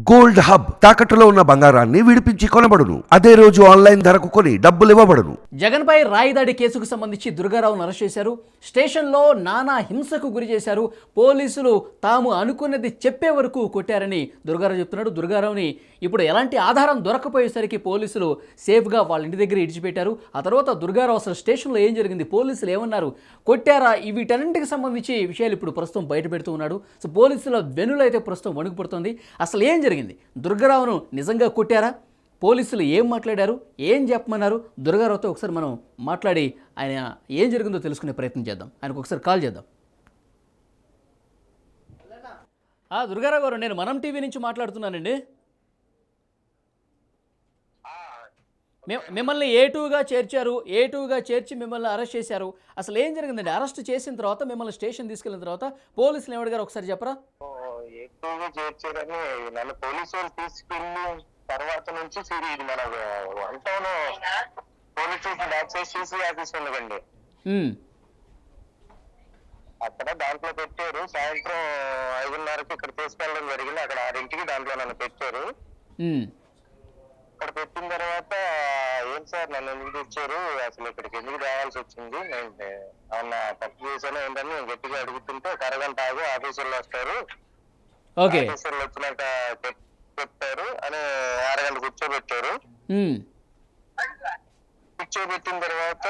Gold hub తాకట్టులో ఉన్న బంగారాన్ని విడిపించి కొనబడును. అదే రోజు ఆన్లైన్ ధరకు కొని డబ్బులు ఇవ్వబడును. జగన్పై రాయిదాడి కేసుకు సంబంధించి దుర్గారావును అరెస్ట్ చేశారు. స్టేషన్లో నానా హింసకు గురి చేశారు. పోలీసులు తాము అనుకున్నది చెప్పే వరకు కొట్టారని దుర్గారావు చెప్తున్నాడు. దుర్గారావుని ఇప్పుడు ఎలాంటి ఆధారం దొరకపోయేసరికి పోలీసులు సేఫ్గా వాళ్ళ ఇంటి దగ్గర ఇడిచిపెట్టారు. ఆ తర్వాత దుర్గారావు అసలు స్టేషన్లో ఏం జరిగింది, పోలీసులు ఏమన్నారు, కొట్టారా, వీటన్నింటికి సంబంధించి విషయాలు ఇప్పుడు ప్రస్తుతం బయటపెడుతూ ఉన్నాడు. సో పోలీసుల వెనులు అయితే ప్రస్తుతం వణుకుపడుతుంది. అసలు ఏం జరిగింది, దుర్గారావును నిజంగా కొట్టారా, పోలీసులు ఏం మాట్లాడారు, ఏం చెప్పమన్నారు, దుర్గారావుతో ఒకసారి మనం మాట్లాడి ఆయన ఏం జరిగిందో తెలుసుకునే ప్రయత్నం చేద్దాం. ఆయనకు ఒకసారి కాల్ చేద్దాం. దుర్గారావు గారు, నేను మనం టీవీ నుంచి మాట్లాడుతున్నానండి. మిమ్మల్ని A2గా చేర్చారు. A2గా చేర్చి మిమ్మల్ని అరెస్ట్ చేశారు. అసలు ఏం జరిగిందండి? అరెస్ట్ చేసిన తర్వాత మిమ్మల్ని స్టేషన్ తీసుకెళ్ళిన తర్వాత పోలీసులు ఏమడిగారు ఒకసారి చెప్పరా? ఎక్కువగా చేర్చారని నన్ను పోలీసు వాళ్ళు తీసుకెళ్ళి తర్వాత నుంచి ఇది మన one town police station back side CC office ఉండదండి, అక్కడ దాంట్లో పెట్టారు. సాయంత్రం 5:30కి ఇక్కడ తీసుకెళ్ళడం జరిగింది. అక్కడ 6ంటికి దాంట్లో నన్ను పెట్టారు. ఇక్కడ పెట్టిన తర్వాత ఏం సార్ నన్ను ఎందుకు తెచ్చారు, అసలు ఇక్కడికి ఎందుకు రావాల్సి వచ్చింది, నేను ఏమన్నా తప్పు చేశాను ఏంటని నేను గట్టిగా అడుగుతుంటే ఒక అరగంట ఆగు ఆఫీసర్లు వస్తారు, ఆఫీసర్లు వచ్చినాక చెప్తారు అని అరగంట కూర్చోబెట్టారు. కూర్చోబెట్టిన తర్వాత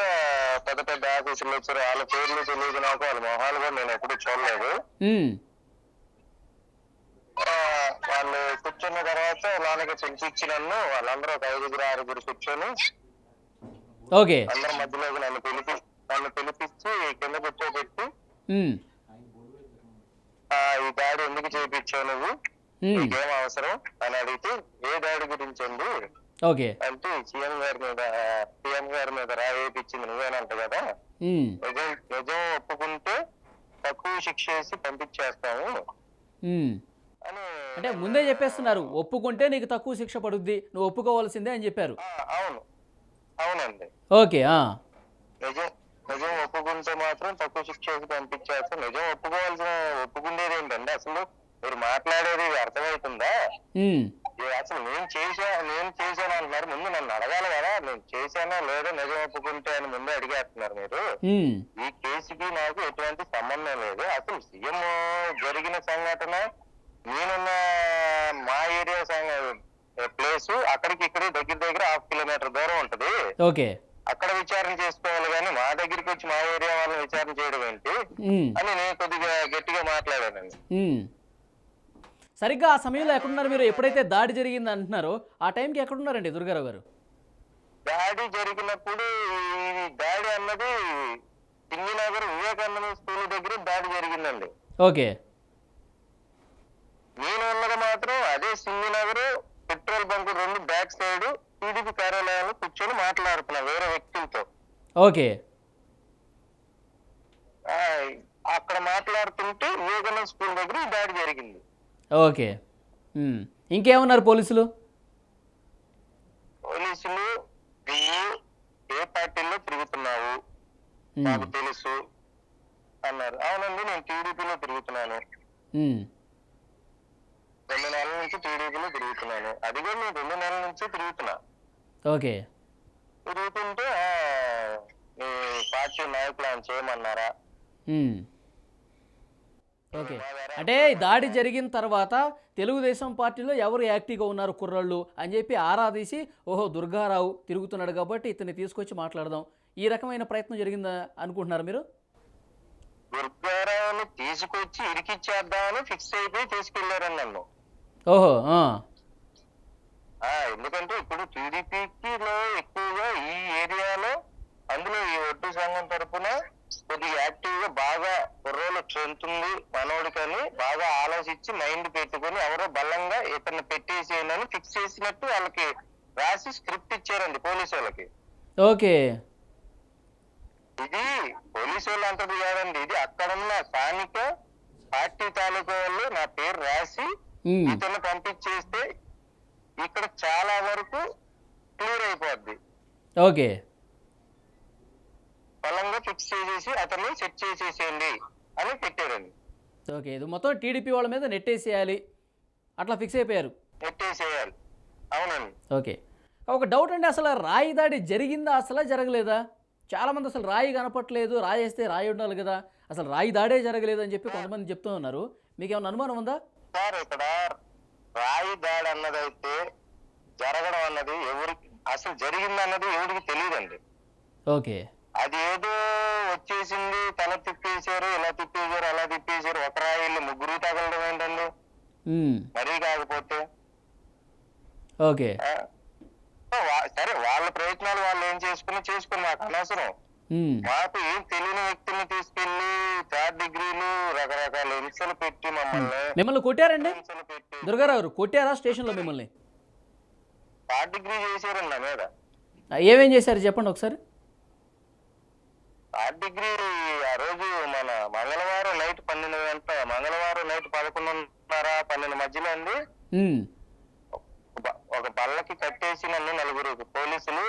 పెద్ద పెద్ద ఆఫీసర్లు వచ్చారు. వాళ్ళ పేర్లు తెలియదు నాకు, వాళ్ళ మొహాలు కూడా నేను ఎప్పుడు చూడలేదు. వాళ్ళు కూర్చున్న తర్వాత లోనకి పిలిపించి నన్ను వాళ్ళందరూ ఒక 5-6 కూర్చొని అందరి మధ్యలోకి నన్ను పిలిపించి కింద కూర్చోబెట్టి ఈ దాడి ఎందుకు చేయించావు నువ్వు, నీకేం అవసరం అని అడిగితే ఏ దాడి గురించి అండి అంటే సీఎం గారి మీద రాయిపించింది నువ్వేనంట కదా, నిజం ఒప్పుకుంటే తక్కువ శిక్ష వేసి పంపించేస్తాము అంటే ముందే చెప్పేస్తున్నారు, ఒప్పుకుంటే నీకు తక్కువ శిక్ష పడుద్ది, నువ్వు ఒప్పుకోవాల్సిందే అని చెప్పారు. అవునండి. ఓకే. నిజం ఒప్పుకుంటే మాత్రం తక్కువ శిక్ష వేసి పంపించేస్తాం. నిజం ఒప్పుకునేది ఏంటండి, అసలు మీరు మాట్లాడేది అర్థమవుతుందా, అసలు నేను చేశాను అంటున్నారు. ముందు నన్ను అడగాలి కదా, నేను చేశానా లేదా నిజం ఒప్పుకుంటే అని ముందే అడిగేస్తున్నారు మీరు. ఈ కేసుకి నాకు ఎటువంటి సంబంధం లేదు. అసలు సీఎం జరిగిన సంఘటన నేనున్న మా ఏరియా ప్లేస్ అక్కడికి ఇక్కడ దగ్గర 1/2 కిలోమీటర్ దూరం ఉంటది. అక్కడ విచారణ చేసుకోవాలి కానీ మా దగ్గరికి వచ్చి మా ఏరియా వాళ్ళని విచారణ చేయడం ఏంటి అని నేను కొద్దిగా గట్టిగా మాట్లాడానండి. సరిగ్గా ఆ సమయంలో ఎక్కడున్నారు మీరు? ఎప్పుడైతే దాడి జరిగింది అంటున్నారో ఆ టైంకి ఎక్కడున్నారండి దుర్గారావు గారు? దాడి జరిగినప్పుడు ఈ దాడి అన్నది సింగినగర్ వివేకానంద స్కూల్ దగ్గర దాడి జరిగిందండి. నేను ఉన్నది మాత్రం అదే Singh Nagar petrol bunk 2 back side TDP కార్యాలయంలో కూర్చొని మాట్లాడుతున్నా వేరే వ్యక్తులతో. అక్కడ మాట్లాడుతుంటే వివేకానంద స్కూల్ దగ్గర ఈ దాడి జరిగింది. ఇంకేమన్నారు పోలీసులు? ఏ పార్టీలో తిరుగుతున్నావు నాకు తెలుసు అన్నారు. అవునండి, నేను టీడీపీలో తిరుగుతున్నాను, 2 నెలల నుంచి టీడీపీలో తిరుగుతున్నాను. అది కూడా నేను 2 నెలల నుంచి తిరుగుతున్నా. తిరుగుతుంటే మీ పార్టీ నాయకులు ఆయన చేయమన్నారా? అంటే దాడి జరిగిన తర్వాత తెలుగుదేశం పార్టీలో ఎవరు యాక్టివ్గా ఉన్నారు కుర్రాళ్ళు అని చెప్పి ఆరా తీసి ఓహో దుర్గారావు తిరుగుతున్నాడు కాబట్టి ఇతన్ని తీసుకొచ్చి మాట్లాడదాం, ఈ రకమైన ప్రయత్నం జరిగిందా అనుకుంటున్నారు మీరు? దుర్గారావుని తీసుకొచ్చి ఇరికిచ్చేద్దామని ఫిక్స్ అయిపోయి తీసుకెళ్లారని నన్ను. ఎందుకంటే ఇప్పుడు టీడీపీలో ఎక్కువగా ఈ ఏరియాలో అందులో ఈ ఒడ్డు సంఘం తరఫున కొద్దిగా యాక్టివ్ గా బాగా కుర్రోలు స్ట్రెంత్ ఉంది మనోడికని బాగా ఆలోచించి మైండ్ పెట్టుకుని ఎవరో బలంగా ఇతన్ని పెట్టేసేయనని ఫిక్స్ చేసినట్టు వాళ్ళకి రాసి స్క్రిప్ట్ ఇచ్చారండి పోలీసు వాళ్ళకి. ఇది పోలీసు వాళ్ళు అంటది కాదండి, ఇది అక్కడున్న స్థానిక పార్టీ తాలూకా వాళ్ళు నా పేరు రాసి ఇతన్ని పంపించేస్తే ఇక్కడ చాలా వరకు క్లియర్ అయిపోద్ది. బలంగా ఫిక్స్ చేసేసి అతన్ని సెట్ చేసేసేయండి అని పెట్టారండి. ఇది మొత్తం టీడీపీ వాళ్ళ మీద నెట్టేసేయాలి అట్లా ఫిక్స్ అయిపోయారు. నెట్టేసేయాలి. అవునండి. ఓకే. ఒక డౌట్ అండి, అసలు రాయి దాడి జరిగిందా, అసలు జరగలేదా? చాలామంది అసలు రాయి కనపట్లేదు, రాయి వేస్తే రాయి ఉండాలి కదా, అసలు రాయి దాడే జరగలేదు అని చెప్పి కొంతమంది చెప్తూ ఉన్నారు. మీకేమైనా అనుమానం ఉందా? సార్ ఇక్కడ రాయి దాడి అన్నదైతే జరగడం అన్నది ఎవరికి అసలు జరిగింది అన్నది ఎవరికి తెలియదండి. ఓకే. అది ఏదో వచ్చేసింది, తల తిప్పేశారు, ఇలా తిప్పేశారు, అలా తిప్పేశారు, ఒక రాయిల్ని ముగ్గురు తగలడం ఏంటండి మరీ కాకపోతే. ఓకే. సరే వాళ్ళ ప్రయత్నాలు వాళ్ళు ఏం చేసుకుని మాకు అనవసరం. మాకు ఏం తెలియని వ్యక్తుల్ని తీసుకెళ్లి థర్డ్ డిగ్రీలు రకరకాల హింసలు పెట్టి మిమ్మల్ని కొట్టారండి? హింసలు పెట్టి దుర్గారావు కొట్టారా స్టేషన్లో మిమ్మల్ని? థర్డ్ డిగ్రీ చేశారండి నా మీద. ఏమేం చేశారు చెప్పండి ఒకసారి. థర్డ్ డిగ్రీ ఆ రోజు మన మంగళవారం నైట్ 12 గంటల, మంగళవారం నైట్ 11:30, 12 మధ్యలో అండి ఒక బల్లకి కట్టేసి నన్ను నలుగురు పోలీసులు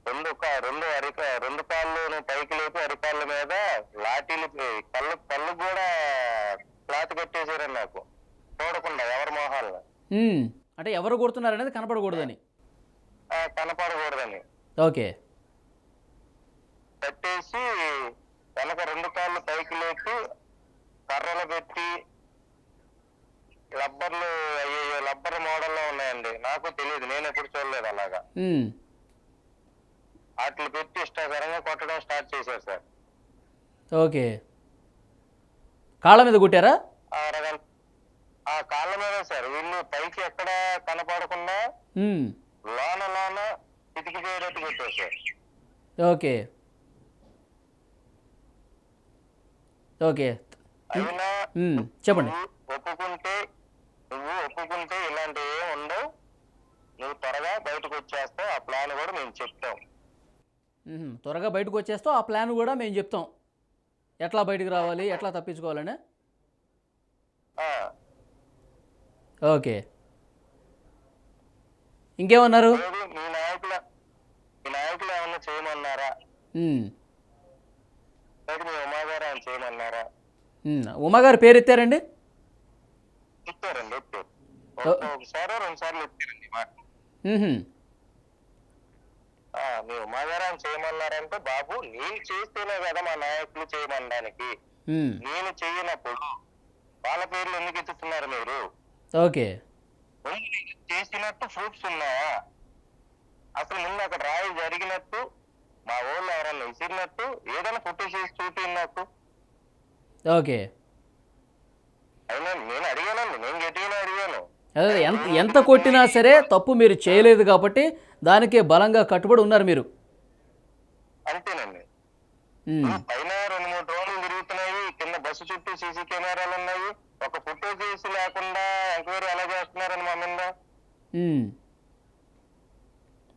రెండు కాళ్ళు పైకి లేపి అరికాళ్ళ మీద లాఠీలు కళ్ళు కూడా క్లాత్ కట్టేశారని నాకు చూడకుండా ఎవరి మొహాలను. అంటే ఎవరు కొడుతున్నారు అనేది కనపడకూడదని. ఓకే. కట్టేసి వెనక రెండు కాళ్ళు పైకి లేపి కర్రలు పెట్టి లబ్బర్ మోడల్లో ఉన్నాయండి, నాకు తెలియదు, నేను ఎప్పుడు చూడలేదు అలాగా. వాటిని పెట్టి ఇష్టాకరంగా కొట్టడం స్టార్ట్ చేశారు సార్. ఓకే. కాళ్ళ మీద కొట్టారా? ఆ కాళ్ళ మీద సార్. వీళ్ళు పైకి ఎక్కడ కనపడకుండా లోన ఇతికిపోయేటట్టు కొట్టారు సార్. ఓకే. ఓకే. అయినా చెప్పండి. నువ్వు ఒప్పుకుంటే ఇలాంటివి ఏమి ఉండవు, నువ్వు త్వరగా బయటకు వచ్చేస్తావు, ఆ ప్లాన్ కూడా మేము చెప్తాం. త్వరగా బయటకు వచ్చేస్తావు, ఆ ప్లాన్ కూడా మేము చెప్తాం, ఎట్లా బయటకు రావాలి, ఎట్లా తప్పించుకోవాలని. ఓకే. ఇంకేమన్నారు? మీ నాయకులు ఏమన్నా చేయమన్నారా? మీ ఉమాగారు ఆయన చేయమన్నారా? ఉమాగారు పేరు ఎత్తారండి? ఎత్తారండి. ఒకసారి 2 సార్లు ఎత్తారండి మాట. మీ ఉమాగారు ఆయన చేయమన్నారంటే, బాబు నేను చేస్తేనే కదా మా నాయకులు చేయమనడానికి, నేను చెయ్యనప్పుడు వాళ్ళ పేర్లు ఎందుకు ఎత్తుతున్నారు మీరు? ఓకే. చేసినట్టు ప్రూఫ్స్ ఉన్నాయా? అసలు ముందు అక్కడ రాయి జరిగినట్టు, మా ఊళ్ళో ఎవరన్నా విసిరినట్టు ఏదైనా ఫోటో చేసి చూపి నాకు. ఓకే. అయినా నేను అడిగానండి, నేను గట్టిగానే అడిగాను. అదే ఎంత కొట్టినా సరే తప్పు మీరు చేయలేదు కాబట్టి దానికే బలంగా కట్టుబడి ఉన్నారు మీరు. అంతేనండి. పైన 2-3 డ్రోన్లు తిరుగుతున్నాయి, కింద బస్సు చుట్టూ సీసీ కెమెరాలు ఉన్నాయి, ఒక ఫోటో కేసు లేకుండా ఎంక్వైరీ ఎలా చేస్తున్నారని మా మీద.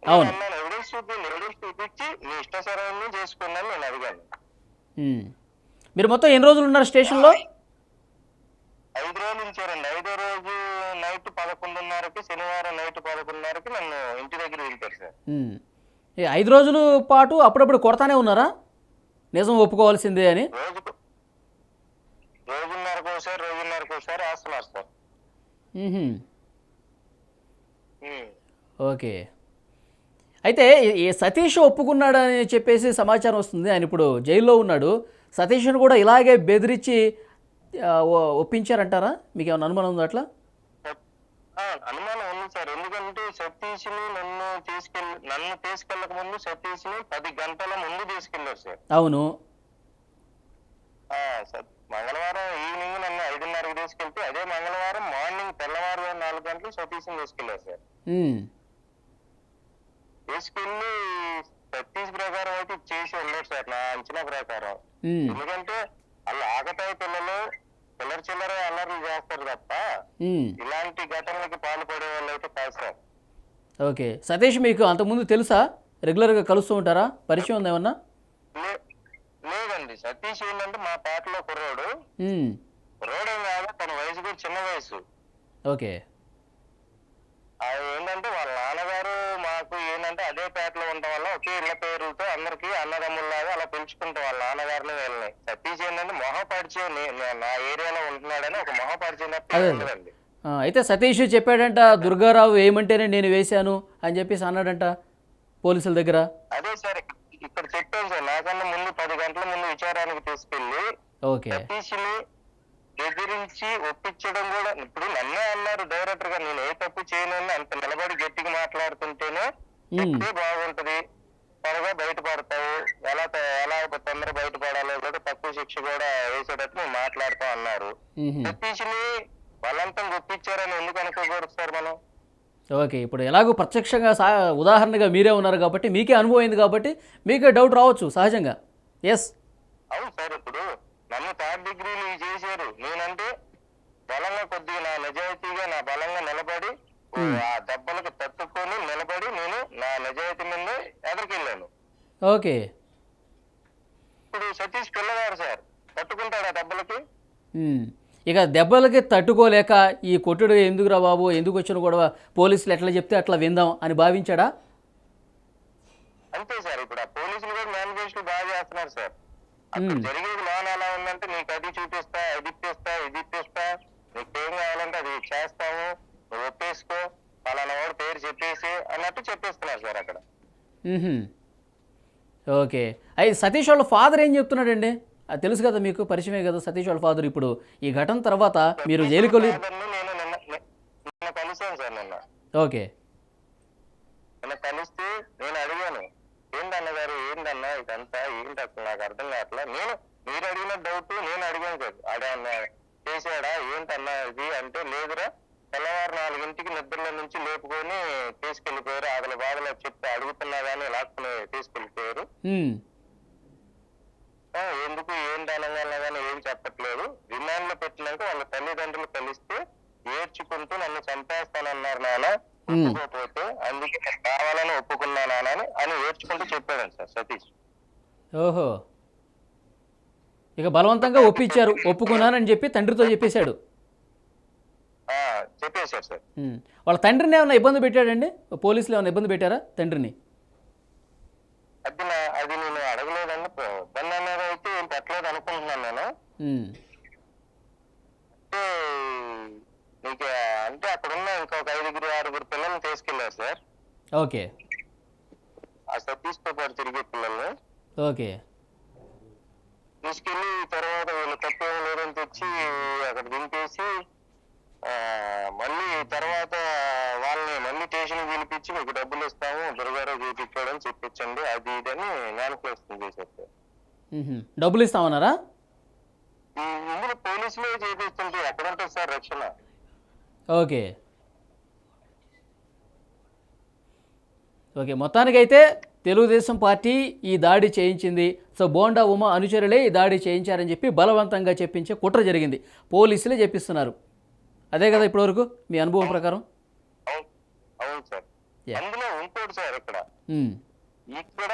అవును. ఎవిడెన్స్ చూపించి మీ ఇష్టసరాన్ని చేసుకున్నాను నేను అడిగాను. మీరు మొత్తం ఎన్ని రోజులు ఉన్నారు స్టేషన్లో? 5 రోజులు ఉంచారండి. 5వ రోజు నైట్ 11:30కి, శనివారం నైట్ 11:30కి నన్ను ఇంటి దగ్గర వెళ్ళారు సార్. 5 రోజుల పాటు అప్పుడప్పుడు కొడతానే ఉన్నారా నిజం ఒప్పుకోవాల్సిందే అని? రోజున్నరకోసారి వేస్తున్నారు సార్. ఓకే. అయితే ఈ సతీష్ ఒప్పుకున్నాడని చెప్పేసి సమాచారం వస్తుంది, ఆయన ఇప్పుడు జైల్లో ఉన్నాడు. సతీష్ను కూడా ఇలాగే బెదిరించి ఒప్పించారంటారా? మీకు ఏమైనా అనుమానం ఉందా అట్లా? అనుమానం ఉంది సార్. ఎందుకంటే సతీష్ని నన్ను తీసుకెళ్ళక ముందు సతీష్ని 10 గంటల ముందు తీసుకెళ్లారు సార్. అవును. మంగళవారం ఈవినింగ్ నన్ను 5:30కి తీసుకెళ్తే, అదే మంగళవారం మార్నింగ్ తెల్లవారుజాము 4 గంటలకు సతీష్ని తీసుకెళ్లారు సార్. తీసుకెళ్లి సతీష్ ప్రకారం అయితే చేసి ఉండదు సార్ నా అంచనా ప్రకారం. ఎందుకంటే వాళ్ళు ఆకతాయి పిల్లలు చిల్లర అల్లర్లు చేస్తారు తప్ప ఇలాంటి ఘటనలకి పాల్పడే వాళ్ళు అయితే కాదు సార్. ఓకే. సతీష్ మీకు అంతకుముందు తెలుసా? రెగ్యులర్గా కలుస్తూ ఉంటారా? పరిచయం ఉందా ఏమన్నా? లేదండి. సతీష్ ఏంటంటే మా పేటలో కుర్రాడు. కుర్రాడేం కాదు, తన వయసు కూడా చిన్న వయసు. ఓకే. అది ఏంటంటే వాళ్ళ నాన్నగారు మాకు ఏంటంటే అదే పేటలో ఉండడం వల్ల ఒకే ఇళ్ల పేరులతో అందరు వాళ్ళకి అన్నదమ్ముల్లాగా అలా పిలుచుకుంటాం వాళ్ళ నాన్నగారిని వీళ్ళని. సతీష్ ఏంటంటే మొహపరిచయం నా ఏరియాలో ఉంటున్నాడని ఒక మొహపరిచయం తప్ప అదే. ఉండదండి. అయితే సతీష్ చెప్పాడంట దుర్గారావు వేయమంటేనే నేను వేశాను అని చెప్పేసి అన్నాడంట పోలీసుల దగ్గర. అదే సార్ ఇక్కడ చెప్పాను సార్, నాకన్నా ముందు 10 గంటల ముందు విచారానికి తీసుకెళ్లి ఓకే. సతీష్ని ఎదిరించి ఒప్పించడం కూడా. ఇప్పుడు నన్నే అన్నారు డైరెక్టర్ గా, నేను ఏ తప్పు చేయనని అంత నిలబడి గట్టిగా మాట్లాడుతుంటేనే చెప్తే బాగుంటది, త్వరగా బయటపడతావు, ఎలా తొందర బయటపడాలో కూడా తక్కువ శిక్ష కూడా వేసేటట్టు మేము మాట్లాడతాం అన్నారు. సతీష్ని బలవంతం ఒప్పించారని ఎందుకు అనుకోకూడదు సార్ మనం? ఓకే. ఇప్పుడు ఎలాగో ప్రత్యక్షంగా ఉదాహరణగా మీరే ఉన్నారు కాబట్టి మీకే అనుభవం అయింది కాబట్టి మీకే డౌట్ రావచ్చు సహజంగా. ఎస్ అవును సార్, ఇప్పుడు నన్ను 3rd డిగ్రీలు చేశారు, నేనంటే బలంగా కొద్దిగా నా నిజాయితీగా నా బలంగా నిలబడి ఆ దెబ్బలకు తట్టుకొని నిలబడి నేను నా నిజాయితీ మీద ఎదురుకెళ్ళాను. ఓకే. ఇప్పుడు సతీష్ పిల్లగారు సార్, తట్టుకుంటాడు ఆ దెబ్బలకి? ఇక దెబ్బలకి తట్టుకోలేక ఈ కొట్టుడు ఎందుకురా బాబు, ఎందుకు వచ్చిన గొడవ, పోలీసులు ఎట్లా చెప్తే అట్లా విందాం అని భావించాడా? అంతే సార్, ఇప్పుడు ఆ పోలీసులు కూడా మేనిఫెస్టో బాగా చేస్తున్నారు సార్. అక్కడ జరిగేది లోన్ ఎలా ఉందంటే, నీకు అది చూపిస్తా, అది ఇప్పిస్తా, ఇది ఇప్పిస్తా, నీకేం కావాలంటే అది చేస్తాము, నువ్వు ఒప్పేసుకో, పలానా వాడు పేరు చెప్పేసి అన్నట్టు చెప్పేస్తున్నారు సార్ అక్కడ. ఓకే. అయి సతీష్ వాళ్ళ ఫాదర్ ఏం చెప్తున్నాడండి? అది తెలుసు కదా మీకు, పరిచయమే కదా సతీష్ వాళ్ళ ఫాదర్. ఇప్పుడు ఈ ఘటన తర్వాత మీరు జైలుకి వెళ్ళి నేను నిన్న కలిసాను సార్. ఓకే. నిన్న కలిస్తే నేను అడిగాను, ఏంటన్నగారు ఏంటన్నా ఇదంతా ఏంటి అసలు నాకు అర్థం కావట్లా. మీరు అడిగిన డౌట్ నేను అడిగాను సార్, అడన్నా చేశాడా ఏంటన్నా ఇది అంటే, లేదురా తెల్లవారు 4 నిద్రలో నుంచి లేపుకొని తీసుకెళ్లిపోయారు, అదల బాధలో చెప్తే అడుగుతున్నా గానీ లాక్కుని తీసుకెళ్లిపోయారు. ఎందుకు ఏంటి అనగానే కానీ ఏం చెప్పట్లేదు. రిమాండ్ లో పెట్టినాక వాళ్ళ తల్లిదండ్రులు కలిస్తే ఏడ్చుకుంటూ నన్ను చంపేస్తానన్నారు నాన్న, ఒప్పుకోకపోతే అందుకే నేను కావాలని ఒప్పుకున్నా నాన్న అని ఏడ్చుకుంటూ చెప్పాడు సార్ సతీష్. ఓహో. ఇక బలవంతంగా ఒప్పించారు, ఒప్పుకున్నానని చెప్పి తండ్రితో చెప్పేశాడు. చెప్పేశారు సార్. వాళ్ళ తండ్రిని ఏమైనా ఇబ్బంది పెట్టాడండి? పోలీసులు ఏమైనా ఇబ్బంది పెట్టారా తండ్రిని? అది నేను అడగలేదండి. ఇబ్బంది అనేది అయితే ఏం పెట్టలేదు అనుకుంటున్నాను నేను. అంటే నీకు అంటే అక్కడున్న ఇంకొక 5-6 పిల్లల్ని తీసుకెళ్లారు సార్. ఓకే. ఆ సతీష్ తో పాటు తిరిగే పిల్లల్ని ఓకే. తీసుకెళ్లి తర్వాత వీళ్ళు తప్పేం లేదని తెచ్చి అక్కడ దింపేసి మళ్ళీ తర్వాత వాళ్ళని మళ్ళీ స్టేషన్ పిలిపించి మీకు డబ్బులు ఇస్తాము, దుర్గారావు చూపించాడని చెప్పించండి, అది ఇదని మ్యానిఫెస్టేషన్ చేశారు సార్. డబ్బులు ఇస్తామన్నారా? ఇందులో పోలీసులే చేపిస్తుంటే ఎక్కడ ఉంటుంది సార్ రక్షణ? ఓకే. ఓకే. మొత్తానికైతే తెలుగుదేశం పార్టీ ఈ దాడి చేయించింది. సో బోండా ఉమా అనుచరులే ఈ దాడి చేయించారని చెప్పి బలవంతంగా చెప్పించే కుట్ర జరిగింది, పోలీసులే చెప్పిస్తున్నారు. అదే కదా ఇప్పటివరకు మీ అనుభవం ప్రకారం? అవును సార్. అందులో ఇంకోటి సార్, ఇక్కడ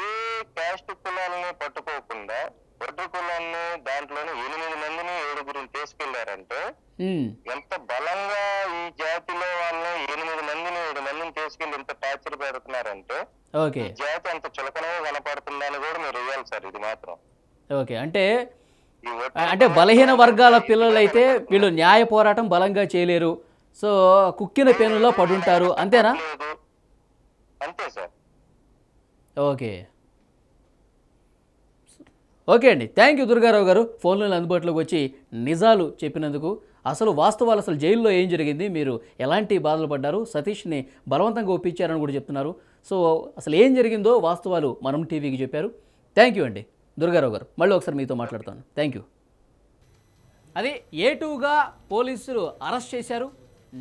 ఏ క్యాస్ట్ కులాలని పట్టుకోకుండా ఒడ్డు కులాన్ని దాంట్లోనే 8 మందిని 7గురిని తీసుకెళ్లారంటే ఎంత బలంగా ఈ జాతిలో వాళ్ళని 8 మందిని 7 మందిని తీసుకెళ్లి ఎంత టార్చర్ పెడుతున్నారంటే ఈ జాతి అంత చులకనగా కనపడుతుందని కూడా మీరు ఇవ్వాలి సార్. ఇది మాత్రం ఓకే. అంటే బలహీన వర్గాల పిల్లలైతే వీళ్ళు న్యాయ పోరాటం బలంగా చేయలేరు, సో కుక్కిన పేనులో పడుంటారు, అంతేనా? అంతే సార్. ఓకే. ఓకే అండి, థ్యాంక్ యూ దుర్గారావు గారు, ఫోన్లో అందుబాటులోకి వచ్చి నిజాలు చెప్పినందుకు. అసలు వాస్తవాలు, అసలు జైల్లో ఏం జరిగింది, మీరు ఎలాంటి బాధలు పడ్డారు, సతీష్ని బలవంతంగా ఒప్పించారని కూడా చెప్తున్నారు. సో అసలు ఏం జరిగిందో వాస్తవాలు మనం టీవీకి చెప్పారు. థ్యాంక్ యూ అండి దుర్గారావు గారు. మళ్ళీ ఒకసారి మీతో మాట్లాడతాను. Thank you. అది A2గా పోలీసులు అరెస్ట్ చేశారు,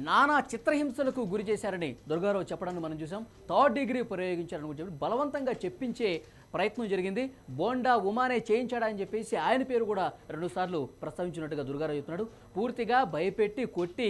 నానా చిత్రహింసలకు గురి చేశారని దుర్గారావు చెప్పడాన్ని మనం చూసాం. 3rd డిగ్రీ ప్రయోగించారని కూడా చెప్పి బలవంతంగా చెప్పించే ప్రయత్నం జరిగింది. బోండా ఉమానే చేయించాడని చెప్పేసి ఆయన పేరు కూడా 2 సార్లు ప్రస్తావించినట్టుగా దుర్గారావు చెప్తున్నాడు. పూర్తిగా భయపెట్టి కొట్టి